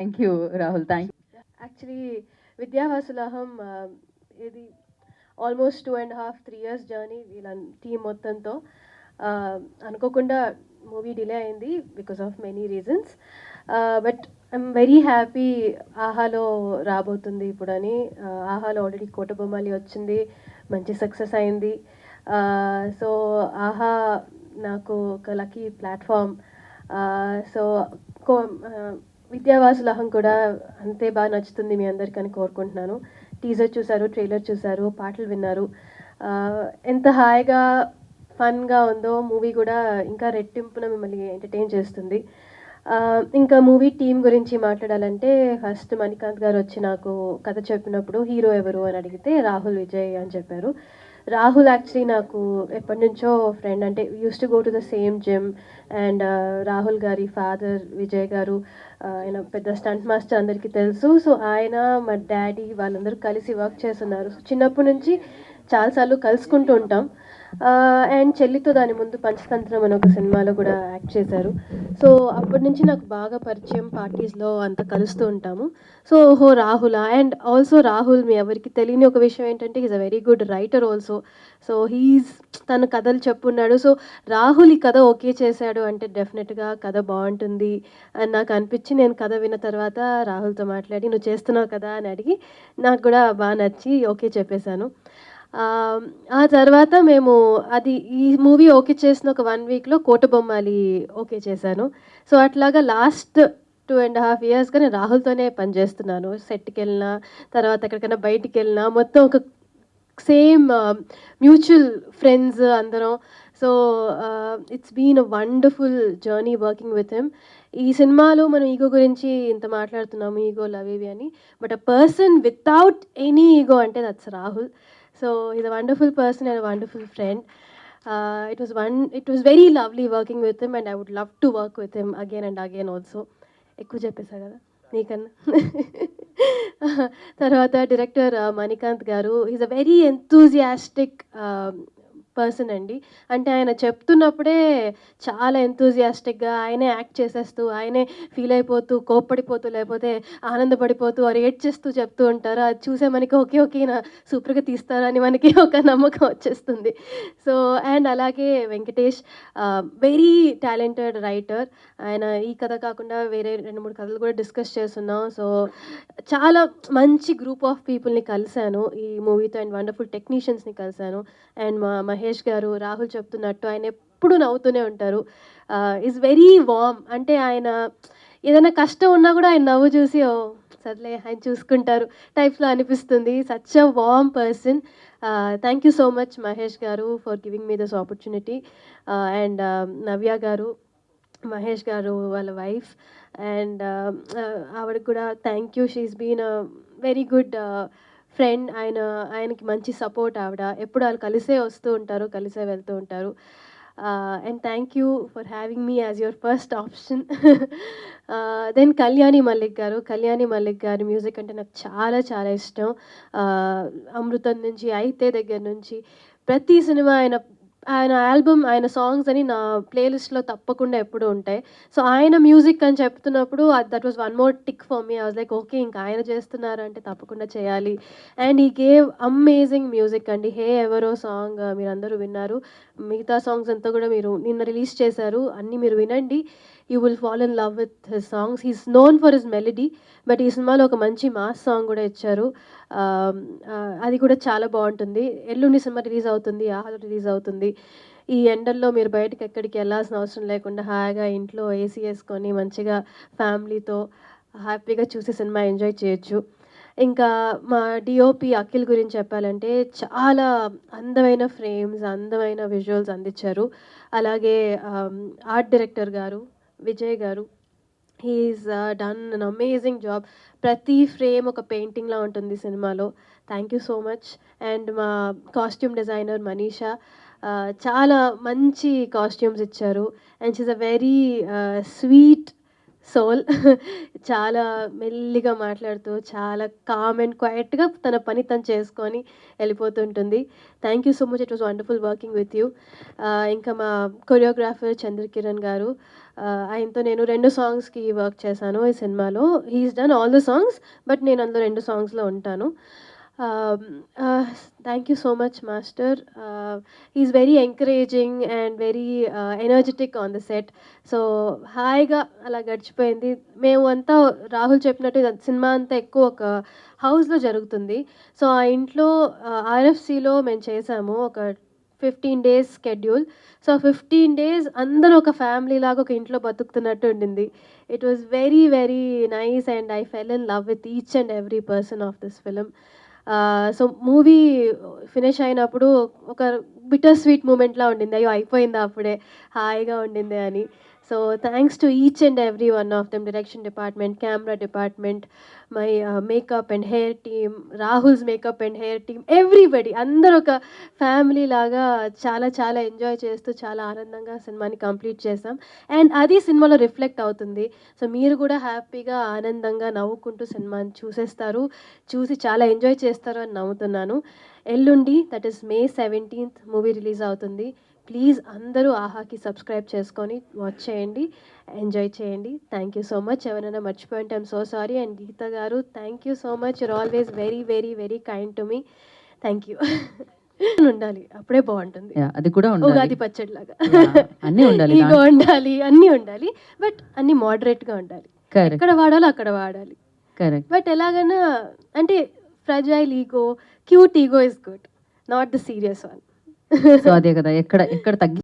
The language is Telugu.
Thank you Rahul. Thank actually Vidya Vasula Aham ఇది ఆల్మోస్ట్ 2.5-3 ఇయర్స్ జర్నీ వీళ్ళ టీం మొత్తంతో అనుకోకుండా మూవీ డిలే అయింది because of many reasons. But I'm very happy ఆహాలో రాబోతుంది ఇప్పుడని. ఆహాలో ఆల్రెడీ కోటబొమ్మాలి వచ్చింది, మంచి సక్సెస్ అయింది. సో ఆహా నాకు ఒక లక్కీ ప్లాట్ఫామ్. సో విద్యావాసులహం కూడా అంతే బాగా నచ్చుతుంది మీ అందరికని కోరుకుంటున్నాను. టీజర్ చూశారు, ట్రైలర్ చూశారు, పాటలు విన్నారు. ఎంత హాయిగా ఫన్గా ఉందో మూవీ కూడా ఇంకా రెట్టింపున మిమ్మల్ని ఎంటర్టైన్ చేస్తుంది. ఇంకా మూవీ టీం గురించి మాట్లాడాలంటే ఫస్ట్ మణికాంత్ గారు వచ్చి నాకు కథ చెప్పినప్పుడు హీరో ఎవరు అని అడిగితే రాహుల్ విజయ్ అని చెప్పారు. రాహుల్ యాక్చువల్లీ నాకు ఎప్పటి నుంచో ఫ్రెండ్, అంటే use to go to the same gym. And Rahul గారి ఫాదర్ విజయ్ గారు ఆయన పెద్ద స్టంట్ మాస్టర్ అందరికీ తెలుసు. సో ఆయన మా డాడీ వాళ్ళందరూ కలిసి వర్క్ చేస్తున్నారు. సో చిన్నప్పటి నుంచి చాలాసార్లు కలుసుకుంటూ ఉంటాం. అండ్ చెల్లితో దాని ముందు పంచతంత్రం అని ఒక సినిమాలో కూడా యాక్ట్ చేశారు. సో అప్పటి నుంచి నాకు బాగా పరిచయం, పార్టీస్లో అంతా కలుస్తూ ఉంటాము. సో ఓహో రాహులా. అండ్ ఆల్సో రాహుల్ మీ ఎవరికి తెలియని ఒక విషయం ఏంటంటే is a very good writer also. So తను కథలు చెప్పున్నాడు. సో రాహుల్ ఈ కథ ఓకే చేశాడు అంటే డెఫినెట్గా కథ బాగుంటుంది అని నాకు అనిపించి నేను కథ విన్న తర్వాత రాహుల్తో మాట్లాడి నువ్వు చేస్తున్నావు కదా అని అడిగి నాకు కూడా బాగా నచ్చి ఓకే చెప్పేశాను. ఆ తర్వాత మేము ఈ మూవీ ఓకే చేసిన ఒక 1 వీక్లో కోటబొమ్మాలి ఓకే చేశాను. సో అట్లాగా లాస్ట్ 2.5 ఇయర్స్గా నేను రాహుల్తోనే పనిచేస్తున్నాను. సెట్కి వెళ్ళినా, తర్వాత ఎక్కడికైనా బయటికి వెళ్ళినా మొత్తం ఒక సేమ్ మ్యూచువల్ ఫ్రెండ్స్ అందరం. So it's been a wonderful journey working with him. ఈ సినిమాలో మనం ఈగో గురించి ఇంత మాట్లాడుతున్నాము, ఈగో లవ్ ఇవి అని. But a person without any ego అంటే that's Rahul. So is a wonderful person and a wonderful friend. It was very lovely working with him and I would love to work with him again and again also. ఎక్కువ చెప్పేసా కదా నీకన్నా. తర్వాత డైరెక్టర్ మణికాంత్ గారు is a very enthusiastic person అండి. అంటే ఆయన చెప్తున్నప్పుడే చాలా ఎంతూజియాస్టిక్గా ఆయనే యాక్ట్ చేసేస్తూ, ఆయనే ఫీల్ అయిపోతూ, కోప్పడిపోతూ, లేకపోతే ఆనందపడిపోతూ, రియేట్ చేస్తూ చెప్తూ ఉంటారు. అది చూసే మనకి ఓకే ఓకే నా సూపర్గా తీస్తారని మనకి ఒక నమ్మకం వచ్చేస్తుంది. సో అండ్ అలాగే వెంకటేష్ వెరీ టాలెంటెడ్ రైటర్. ఆయన ఈ కథ కాకుండా వేరే 2-3 కథలు కూడా డిస్కస్ చేస్తున్నాం. సో చాలా మంచి గ్రూప్ ఆఫ్ పీపుల్ని కలిశాను ఈ మూవీతో అండ్ వండర్ఫుల్ టెక్నీషియన్స్ని కలిశాను. అండ్ మహేష్ గారు రాహుల్ చెప్తున్నట్టు ఆయన ఎప్పుడు నవ్వుతూనే ఉంటారు. Is very warm. అంటే ఆయన ఏదైనా కష్టం ఉన్నా కూడా ఆయన నవ్వు చూసి ఓ సర్లే ఆయన చూసుకుంటారు టైప్లో అనిపిస్తుంది. Such a warm person. Thank you so much Mahesh garu for giving me this opportunity. And Navya garu, Mahesh garu వాళ్ళ వైఫ్, అండ్ ఆవిడకి కూడా thank you. She's been a very good friend. ఆయనకి మంచి సపోర్ట్ ఆవిడ. ఎప్పుడు వాళ్ళు కలిసే వస్తూ ఉంటారు, కలిసే వెళ్తూ ఉంటారు. And thank you for having me as your first option. Then Kalyani Mallik గారి మ్యూజిక్ అంటే నాకు చాలా చాలా ఇష్టం. అమృతం నుంచి, అయితే దగ్గర నుంచి ప్రతి సినిమా ఆయన ఆల్బమ్, ఆయన సాంగ్స్ అని నా ప్లేలిస్ట్‌లో తప్పకుండా ఎప్పుడూ ఉంటాయి. సో ఆయన మ్యూజిక్ అని చెప్తున్నప్పుడు that was one more tick for me. I was like okay ఇంకా ఆయన చేస్తున్నారంటే తప్పకుండా చేయాలి. And he gave amazing music అండి. హే ఎవరో సాంగ్ మీరందరూ విన్నారు. మిగతా సాంగ్స్ అంతా కూడా మీరు నిన్న రిలీజ్ చేశారు. అన్నీ మీరు వినండి. You will fall in love with his songs. He is known for his melody. But ఈ సినిమాలో ఒక మంచి మాస్ సాంగ్ కూడా ఇచ్చారు. అది కూడా చాలా బాగుంటుంది. ఎల్లుండి సినిమా రిలీజ్ అవుతుంది, ఆహాలో రిలీజ్ అవుతుంది. ఈ ఎండల్లో మీరు బయటకి ఎక్కడికి వెళ్ళాల్సిన అవసరం లేకుండా హాయిగా ఇంట్లో ఏసీ వేసుకొని మంచిగా ఫ్యామిలీతో హ్యాపీగా చూసి సినిమా ఎంజాయ్ చేయొచ్చు. ఇంకా మా డిఓపి అఖిల్ గురించి చెప్పాలంటే చాలా అందమైన ఫ్రేమ్స్, అందమైన విజువల్స్ అందించారు. అలాగే ఆర్ట్ డైరెక్టర్ గారు విజయ్ గారు, he's done an amazing job. ప్రతి ఫ్రేమ్ ఒక పెయింటింగ్లా ఉంటుంది సినిమాలో. Thank you so much. And మా కాస్ట్యూమ్ డిజైనర్ మనీషా చాలా మంచి కాస్ట్యూమ్స్ ఇచ్చారు. And she's a very sweet soul. చాలా మెల్లిగా మాట్లాడుతూ చాలా కామ్ అండ్ క్వైట్గా తన పని తను చేసుకొని వెళ్ళిపోతుంటుంది. Thank you so much. It was wonderful working with you. ఇంకా మా కొరియోగ్రాఫర్ చంద్రకిరణ్ గారు ఆయనతో నేను 2 సాంగ్స్‌కి వర్క్ చేశాను ఈ సినిమాలో. He is done all the songs. But నేను అందులో 2 సాంగ్స్‌లో ఉంటాను. ఆహ్, thank you so much master. He is very encouraging and very energetic on the set. So, హాయిగా అలా గడిచిపోయింది. మేము అంతా రాహుల్ చెప్పినట్టు సినిమా అంతా ఎక్కువ ఒక హౌస్‌లో జరుగుతుంది. సో, ఆ ఇంట్లో ఆర్ఎఫ్‌సిలో మేము చేసాము. ఒక 15 డేస్ స్కెడ్యూల్. సో, 15 డేస్ అందరూ ఒక ఫ్యామిలీ లాగా ఒక ఇంట్లో బతుకుతున్నట్టు ఉండింది. It was very, very nice and I fell in love with each and every person of this film. So, movie finish అయినప్పుడు ఒక బిటర్ స్వీట్ మూమెంట్‌లా ఉండింది. అయ్యో! అయిపోయిందా అప్పుడే, హాయిగా ఉండింది అని. So, thanks to each and every one of them. Direction department, camera department, my makeup and hair team, Rahul's makeup and hair team, everybody అందరూ ఒక ఫ్యామిలీ లాగా చాలా చాలా ఎంజాయ్ చేస్తూ చాలా ఆనందంగా సినిమాని కంప్లీట్ చేసాం. అండ్ అది సినిమాలో రిఫ్లెక్ట్ అవుతుంది. సో, మీరు కూడా హ్యాపీగా, ఆనందంగా నవ్వుకుంటూ సినిమాని చూసేస్తారు. చూసి చాలా ఎంజాయ్ చేస్తారు అని నమ్ముతున్నాను. ఎల్లుండి that is May 17th movie release అవుతుంది. ప్లీజ్ అందరూ ఆహాకి సబ్స్క్రైబ్ చేసుకొని వాచ్ చేయండి. ఎంజాయ్ చేయండి. Thank you so much. ఎవరైనా మర్చిపోయుంటే I'm so sorry. And Geetha గారు, thank you so much. You're always very, very, very kind to me. Thank you. ఉండాలి. అప్పుడే బావుంటుంది. యాహ్! అది కూడా ఉండాలి. ఉగాది పచ్చడిలాగా. యాహ్! అన్నీ ఉండాలి. ఈగో ఉండాలి. అన్నీ ఉండాలి. బట్ అన్నీ మోడరేట్‌గా ఉండాలి. కరెక్ట్. ఎక్కడ వాడాలో అక్కడ వాడాలి. కరెక్ట్. బట్ ఎలాగైనా అంటే fragile ego, cute ego is good. Not the serious one. So, అదే కదా! ఎక్కడ ఎక్కడ తగ్గి